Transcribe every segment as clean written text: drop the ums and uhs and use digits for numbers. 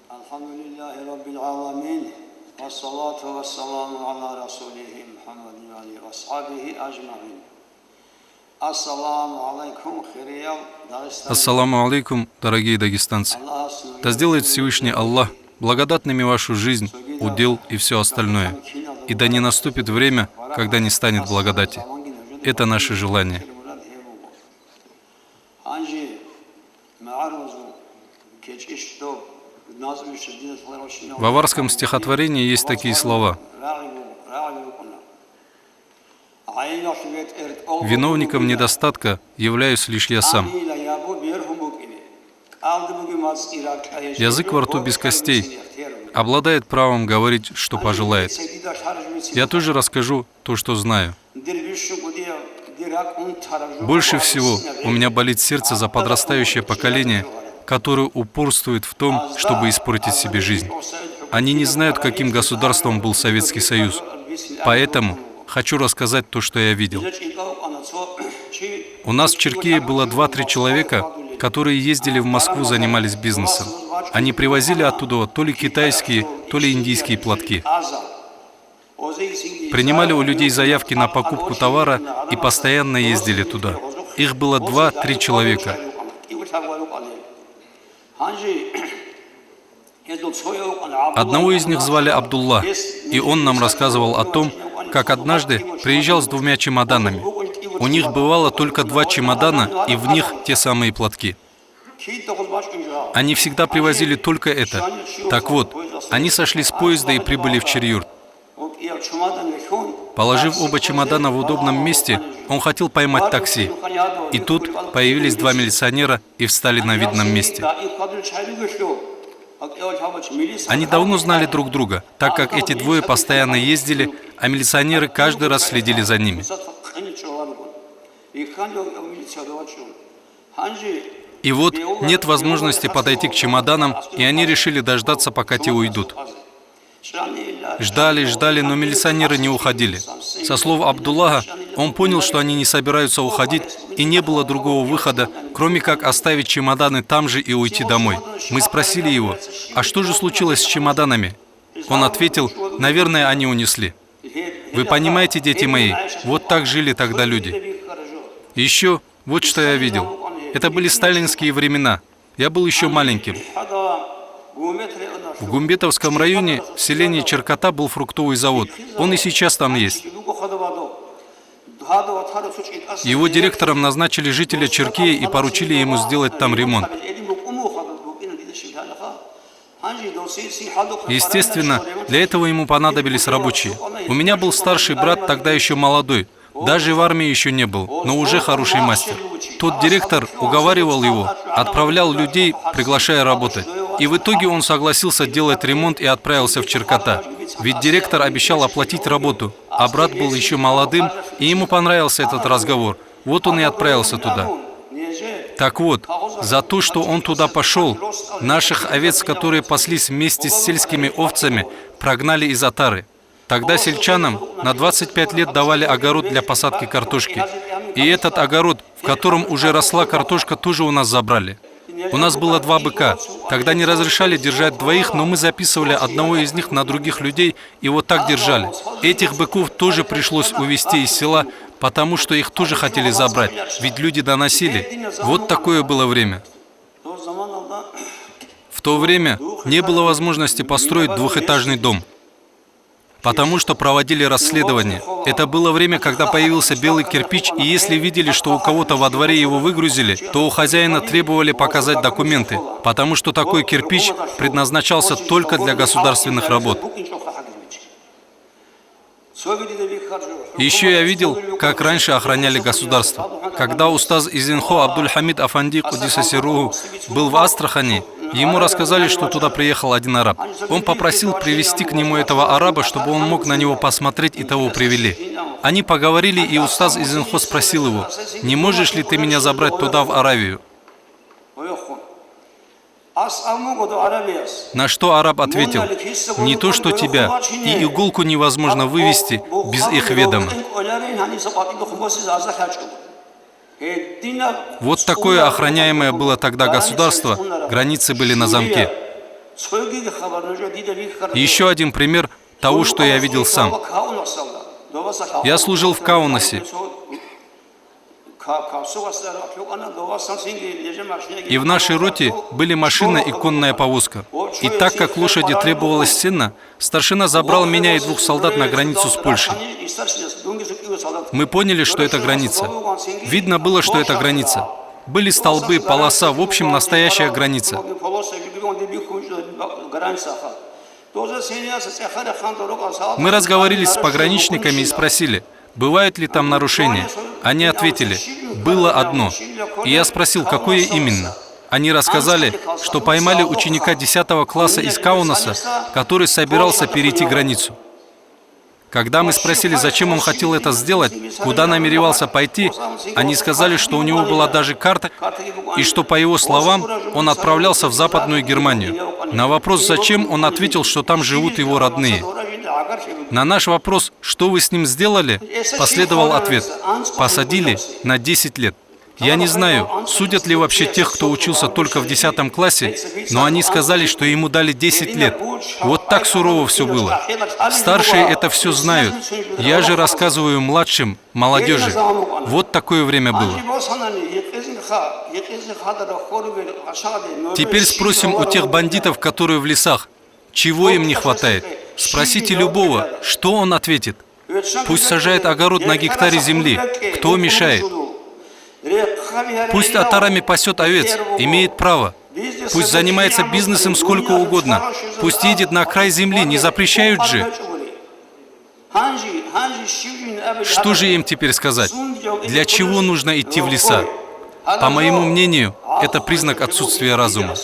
Алхамдулиллахи Раббил Аламин, вассалату вассаламу аля Расулихи Мухаммадин ва алейхи ва асхабихи аджмаин. Ассаламу алейкум, хириял Дагестан. Ассаламу алейкум, дорогие дагестанцы. Да сделает Всевышний Аллах благодатными вашу жизнь, удел и все остальное. И да не наступит время, когда не станет благодати. Это наше желание. В аварском стихотворении есть такие слова: «Виновником недостатка являюсь лишь я сам. Язык во рту без костей обладает правом говорить, что пожелает. Я тоже расскажу то, что знаю. Больше всего у меня болит сердце за подрастающее поколение, которое упорствует в том, чтобы испортить себе жизнь. Они не знают, каким государством был Советский Союз. Поэтому хочу рассказать то, что я видел. У нас в Черкее было 2-3 человека, которые ездили в Москву, занимались бизнесом. Они привозили оттуда то ли китайские, то ли индийские платки. Принимали у людей заявки на покупку товара и постоянно ездили туда. Их было 2-3 человека. Одного из них звали Абдулла, и он нам рассказывал о том, как однажды приезжал с 2 чемоданами. У них бывало только 2 чемодана, и в них те самые платки. Они всегда привозили только это. Так вот, они сошли с поезда и прибыли в Чер-Юрт. Положив оба чемодана в удобном месте, он хотел поймать такси. И тут появились 2 милиционера и встали на видном месте. Они давно знали друг друга, так как эти двое постоянно ездили, а милиционеры каждый раз следили за ними. И вот нет возможности подойти к чемоданам, и они решили дождаться, пока те уйдут. Ждали, но милиционеры не уходили. Со слов Абдуллаха, он понял, что они не собираются уходить, и не было другого выхода, кроме как оставить чемоданы там же и уйти домой. Мы спросили его: «А что же случилось с чемоданами?» Он ответил: «Наверное, они унесли». Вы понимаете, дети мои, вот так жили тогда люди. Еще вот что я видел. Это были сталинские времена. Я был еще маленьким. В Гумбетовском районе, в селении Черкота, был фруктовый завод. Он и сейчас там есть. Его директором назначили жителя Черкеи и поручили ему сделать там ремонт. Естественно, для этого ему понадобились рабочие. У меня был старший брат, тогда еще молодой. Даже в армии еще не был, но уже хороший мастер. Тот директор уговаривал его, отправлял людей, приглашая работать. И в итоге он согласился делать ремонт и отправился в Черкота. Ведь директор обещал оплатить работу, а брат был еще молодым, и ему понравился этот разговор. Вот он и отправился туда. Так вот, за то, что он туда пошел, наших овец, которые паслись вместе с сельскими овцами, прогнали из отары. Тогда сельчанам на 25 лет давали огород для посадки картошки. И этот огород, в котором уже росла картошка, тоже у нас забрали. У нас было 2 быка. Тогда не разрешали держать 2, но мы записывали одного из них на других людей и вот так держали. Этих быков тоже пришлось увезти из села, потому что их тоже хотели забрать, ведь люди доносили. Вот такое было время. В то время не было возможности построить 2-этажный дом, потому что проводили расследование. Это было время, когда появился белый кирпич, и если видели, что у кого-то во дворе его выгрузили, то у хозяина требовали показать документы, потому что такой кирпич предназначался только для государственных работ. Еще я видел, как раньше охраняли государство. Когда устаз из Инхо Абдуль-Хамид Афанди Кудиса Сирруху был в Астрахани, ему рассказали, что туда приехал один араб. Он попросил привезти к нему этого араба, чтобы он мог на него посмотреть, и того привели. Они поговорили, и устаз из Инхо спросил его: «Не можешь ли ты меня забрать туда, в Аравию?» На что араб ответил: «Не то что тебя, и иголку невозможно вывести без их ведома». Вот такое охраняемое было тогда государство, границы были на замке. Еще один пример того, что я видел сам. Я служил в Каунасе. И в нашей роте были машина и конная повозка. И так как лошади требовалось сено, старшина забрал меня и 2 солдат на границу с Польшей. Мы поняли, что это граница. Видно было, что это граница. Были столбы, полоса, в общем, настоящая граница. Мы разговорились с пограничниками и спросили, бывают ли там нарушения. Они ответили, было одно. И я спросил, какое именно. Они рассказали, что поймали ученика 10 класса из Каунаса, который собирался перейти границу. Когда мы спросили, зачем он хотел это сделать, куда намеревался пойти, они сказали, что у него была даже карта, и что, по его словам, он отправлялся в Западную Германию. На вопрос, зачем, он ответил, что там живут его родные. На наш вопрос, что вы с ним сделали, последовал ответ: посадили на 10 лет. Я не знаю, судят ли вообще тех, кто учился только в 10 классе, но они сказали, что ему дали 10 лет. Вот так сурово все было. Старшие это все знают. Я же рассказываю младшим, молодежи. Вот такое время было. Теперь спросим у тех бандитов, которые в лесах, чего им не хватает. Спросите любого, что он ответит. Пусть сажает огород на гектаре земли. Кто мешает? Пусть отарами пасет овец, имеет право. Пусть занимается бизнесом сколько угодно. Пусть едет на край земли, не запрещают же. Что же им теперь сказать? Для чего нужно идти в леса? По моему мнению, это признак отсутствия разума.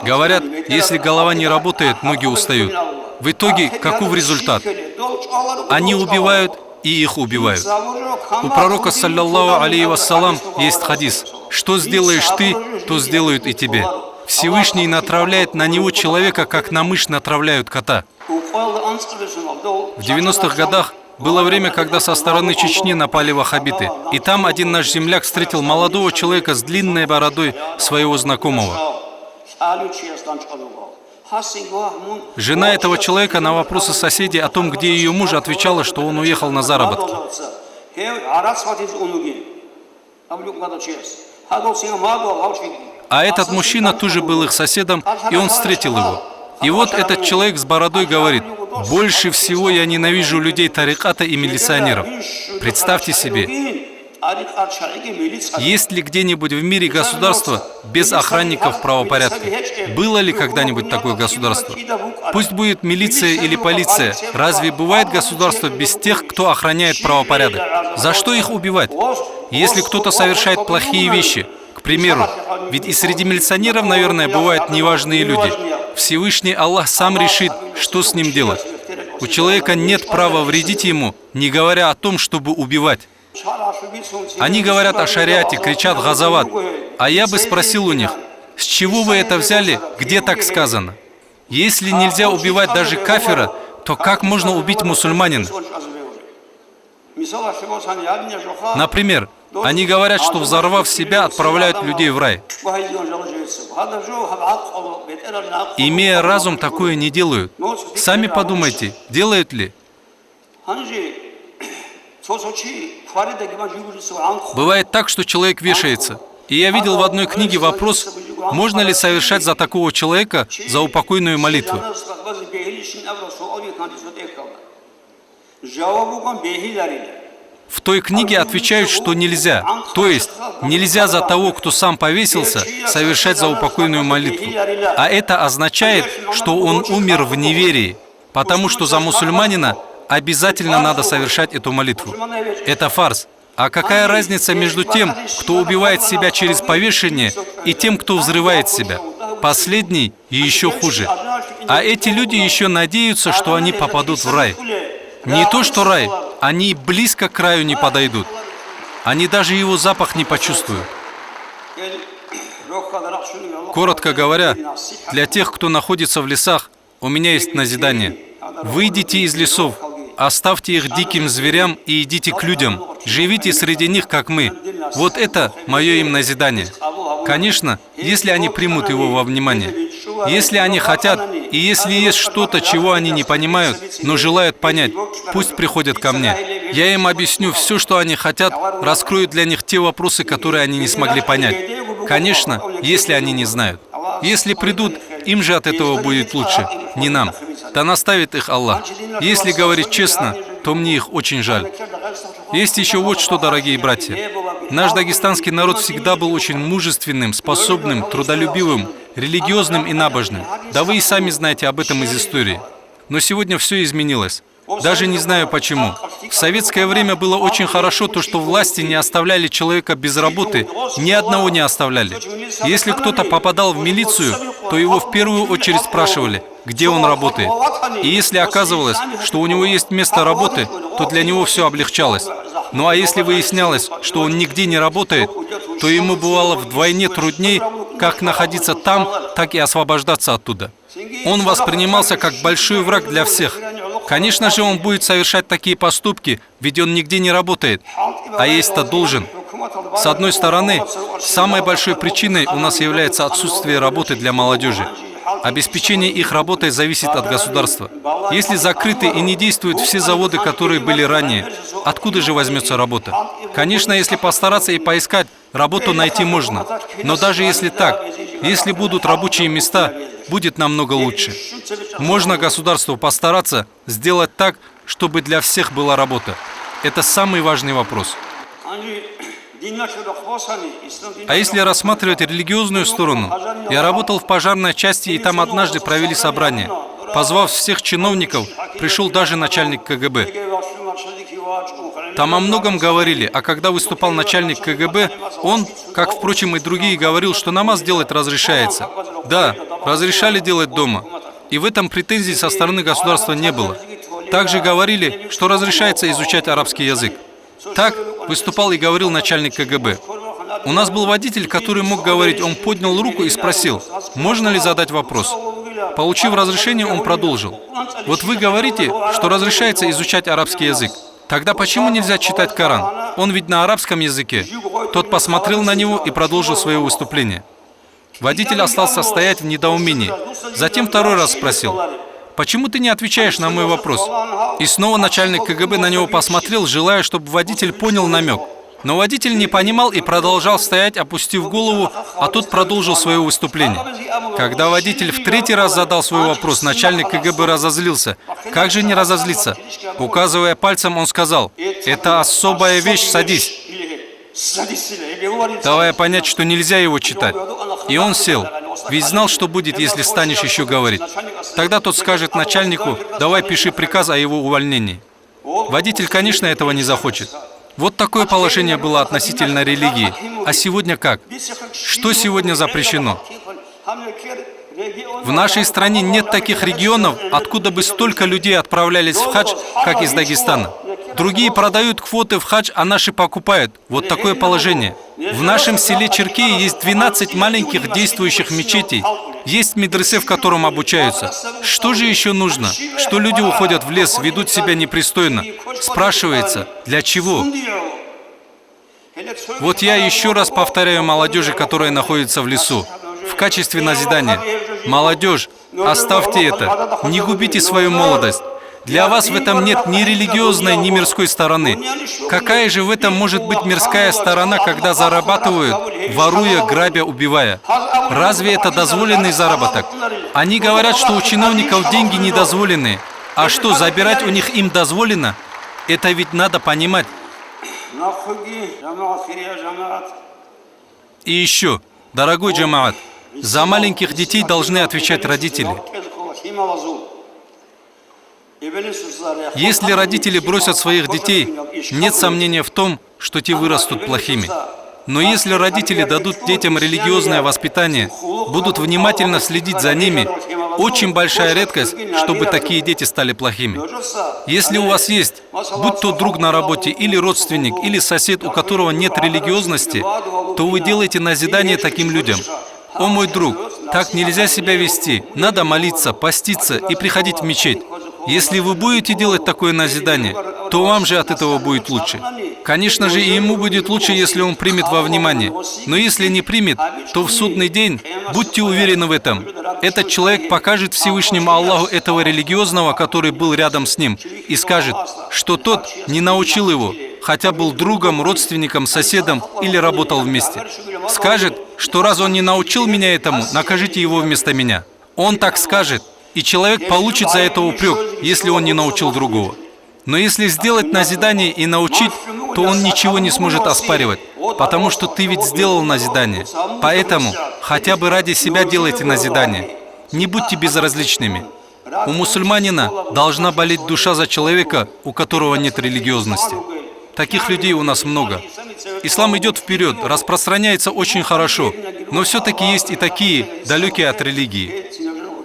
Говорят, если голова не работает, ноги устают. В итоге, каков результат? Они убивают, и их убивают. У пророка, саллаллаху алейхи вассалам, есть хадис: что сделаешь ты, то сделают и тебе. Всевышний натравляет на него человека, как на мышь натравляют кота. В 90-х годах было время, когда со стороны Чечни напали ваххабиты. И там один наш земляк встретил молодого человека с длинной бородой своего знакомого. Жена этого человека на вопросы соседей о том, где ее муж, отвечала, что он уехал на заработки. А этот мужчина тоже был их соседом, и он встретил его. И вот этот человек с бородой говорит: больше всего я ненавижу людей тариката и милиционеров. Представьте себе, есть ли где-нибудь в мире государство без охранников правопорядка? Было ли когда-нибудь такое государство? Пусть будет милиция или полиция. Разве бывает государство без тех, кто охраняет правопорядок? За что их убивать? Если кто-то совершает плохие вещи, к примеру, ведь и среди милиционеров, наверное, бывают неважные люди. Всевышний Аллах сам решит, что с ним делать. У человека нет права вредить ему, не говоря о том, чтобы убивать. Они говорят о шариате, кричат «газават». А я бы спросил у них, с чего вы это взяли, где так сказано? Если нельзя убивать даже кафира, то как можно убить мусульманина? Например, они говорят, что взорвав себя, отправляют людей в рай. Имея разум, такое не делают. Сами подумайте, делают ли? Бывает так, что человек вешается. И я видел в одной книге вопрос, можно ли совершать за такого человека заупокойную молитву. В той книге отвечают, что нельзя. То есть, нельзя за того, кто сам повесился, совершать заупокойную молитву. А это означает, что он умер в неверии, потому что за мусульманина обязательно надо совершать эту молитву. Это фарз. А какая разница между тем, кто убивает себя через повешение, и тем, кто взрывает себя? Последний и еще хуже. А эти люди еще надеются, что они попадут в рай. Не то что рай, они близко к раю не подойдут. Они даже его запах не почувствуют. Коротко говоря, для тех, кто находится в лесах, у меня есть назидание. Выйдите из лесов, оставьте их диким зверям и идите к людям. Живите среди них, как мы. Вот это мое им назидание. Конечно, если они примут его во внимание. Если они хотят, и если есть что-то, чего они не понимают, но желают понять, пусть приходят ко мне. Я им объясню все, что они хотят, раскрою для них те вопросы, которые они не смогли понять. Конечно, если они не знают. Если придут, им же от этого будет лучше, не нам. Да наставит их Аллах. Если говорить честно, то мне их очень жаль. Есть еще вот что, дорогие братья. Наш дагестанский народ всегда был очень мужественным, способным, трудолюбивым, религиозным и набожным. Да вы и сами знаете об этом из истории. Но сегодня все изменилось. Даже не знаю почему. В советское время было очень хорошо то, что власти не оставляли человека без работы, ни одного не оставляли. Если кто-то попадал в милицию, то его в первую очередь спрашивали, где он работает. И если оказывалось, что у него есть место работы, то для него все облегчалось. Ну а если выяснялось, что он нигде не работает, то ему бывало вдвойне трудней как находиться там, так и освобождаться оттуда. Он воспринимался как большой враг для всех. Конечно же, он будет совершать такие поступки, ведь он нигде не работает, а есть-то должен. С одной стороны, самой большой причиной у нас является отсутствие работы для молодежи. Обеспечение их работой зависит от государства. Если закрыты и не действуют все заводы, которые были ранее, откуда же возьмется работа? Конечно, если постараться и поискать, работу найти можно. Но даже если так, если будут рабочие места, будет намного лучше. Можно государству постараться сделать так, чтобы для всех была работа. Это самый важный вопрос. А если рассматривать религиозную сторону, я работал в пожарной части, и там однажды провели собрание. Позвав всех чиновников, пришел даже начальник КГБ. Там о многом говорили, а когда выступал начальник КГБ, он, как, впрочем, и другие, говорил, что намаз делать разрешается. Да, разрешали делать дома. И в этом претензий со стороны государства не было. Также говорили, что разрешается изучать арабский язык. Так выступал и говорил начальник КГБ. У нас был водитель, который мог говорить, он поднял руку и спросил, можно ли задать вопрос. Получив разрешение, он продолжил. Вот вы говорите, что разрешается изучать арабский язык. Тогда почему нельзя читать Коран? Он ведь на арабском языке. Тот посмотрел на него и продолжил свое выступление. Водитель остался стоять в недоумении. Затем второй раз спросил, почему ты не отвечаешь на мой вопрос? И снова начальник КГБ на него посмотрел, желая, чтобы водитель понял намек. Но водитель не понимал и продолжал стоять, опустив голову, а тот продолжил свое выступление. Когда водитель в третий раз задал свой вопрос, начальник КГБ разозлился. Как же не разозлиться? Указывая пальцем, он сказал, это особая вещь, садись. Давая понять, что нельзя его читать. И он сел. Ведь знал, что будет, если станешь еще говорить. Тогда тот скажет начальнику, давай пиши приказ о его увольнении. Водитель, конечно, этого не захочет. Вот такое положение было относительно религии. А сегодня как? Что сегодня запрещено? В нашей стране нет таких регионов, откуда бы столько людей отправлялись в хадж, как из Дагестана. Другие продают квоты в хадж, а наши покупают. Вот такое положение. В нашем селе Черкеи есть 12 маленьких действующих мечетей. Есть медресе, в котором обучаются. Что же еще нужно? Что люди уходят в лес, ведут себя непристойно? Спрашивается, для чего? Вот я еще раз повторяю молодежи, которая находится в лесу, в качестве назидания. Молодежь, оставьте это, не губите свою молодость. Для вас в этом нет ни религиозной, ни мирской стороны. Какая же в этом может быть мирская сторона, когда зарабатывают, воруя, грабя, убивая? Разве это дозволенный заработок? Они говорят, что у чиновников деньги недозволенные. А что, забирать у них им дозволено? Это ведь надо понимать. И еще, дорогой джамаат, за маленьких детей должны отвечать родители. Если родители бросят своих детей, нет сомнения в том, что те вырастут плохими. Но если родители дадут детям религиозное воспитание, будут внимательно следить за ними, очень большая редкость, чтобы такие дети стали плохими. Если у вас есть, будь то друг на работе, или родственник, или сосед, у которого нет религиозности, то вы делаете назидание таким людям. О мой друг, так нельзя себя вести, надо молиться, поститься и приходить в мечеть. Если вы будете делать такое назидание, то вам же от этого будет лучше. Конечно же, и ему будет лучше, если он примет во внимание. Но если не примет, то в судный день, будьте уверены в этом, этот человек покажет Всевышнему Аллаху этого религиозного, который был рядом с ним, и скажет, что тот не научил его, хотя был другом, родственником, соседом или работал вместе. Скажет, что раз он не научил меня этому, накажите его вместо меня. Он так скажет, и человек получит за это упрек, если он не научил другого. Но если сделать назидание и научить, то он ничего не сможет оспаривать, потому что ты ведь сделал назидание. Поэтому хотя бы ради себя делайте назидание. Не будьте безразличными. У мусульманина должна болеть душа за человека, у которого нет религиозности. Таких людей у нас много. Ислам идет вперед, распространяется очень хорошо, но все-таки есть и такие, далекие от религии.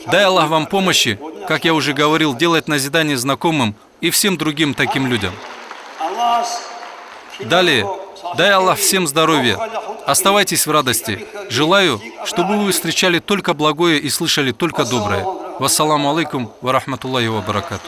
Дай Аллах вам помощи, как я уже говорил, делать назидание знакомым и всем другим таким людям. Далее, дай Аллах всем здоровья. Оставайтесь в радости. Желаю, чтобы вы встречали только благое и слышали только доброе. Вассаламу алейкум ва рахматуллахи ва баракату.